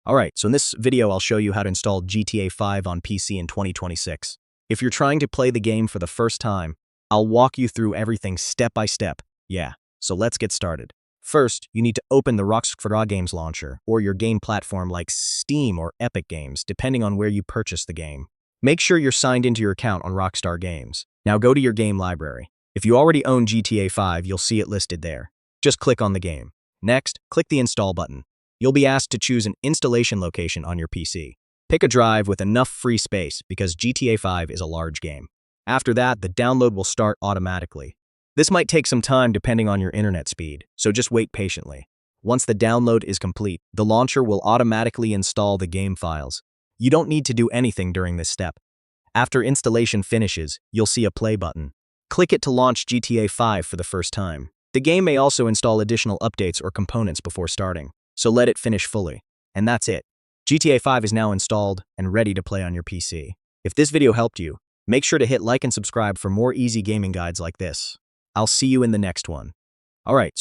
Alright, so in this video I'll show you how to install GTA 5 on PC in 2026. If you're trying to play the game for the first time, I'll walk you through everything step by step. Yeah, so let's get started. First, you need to open the Rockstar Games Launcher, or your game platform like Steam or Epic Games, depending on where you purchase the game. Make sure you're signed into your account on Rockstar Games. Now go to your game library. If you already own GTA 5, you'll see it listed there. Just click on the game. Next, click the Install button. You'll be asked to choose an installation location on your PC. Pick a drive with enough free space because GTA 5 is a large game. After that, the download will start automatically. This might take some time depending on your internet speed, so just wait patiently. Once the download is complete, the launcher will automatically install the game files. You don't need to do anything during this step. After installation finishes, you'll see a play button. Click it to launch GTA 5 for the first time. The game may also install additional updates or components before starting, so let it finish fully. And that's it. GTA 5 is now installed and ready to play on your PC. If this video helped you, make sure to hit like and subscribe for more easy gaming guides like this. I'll see you in the next one. Alright, so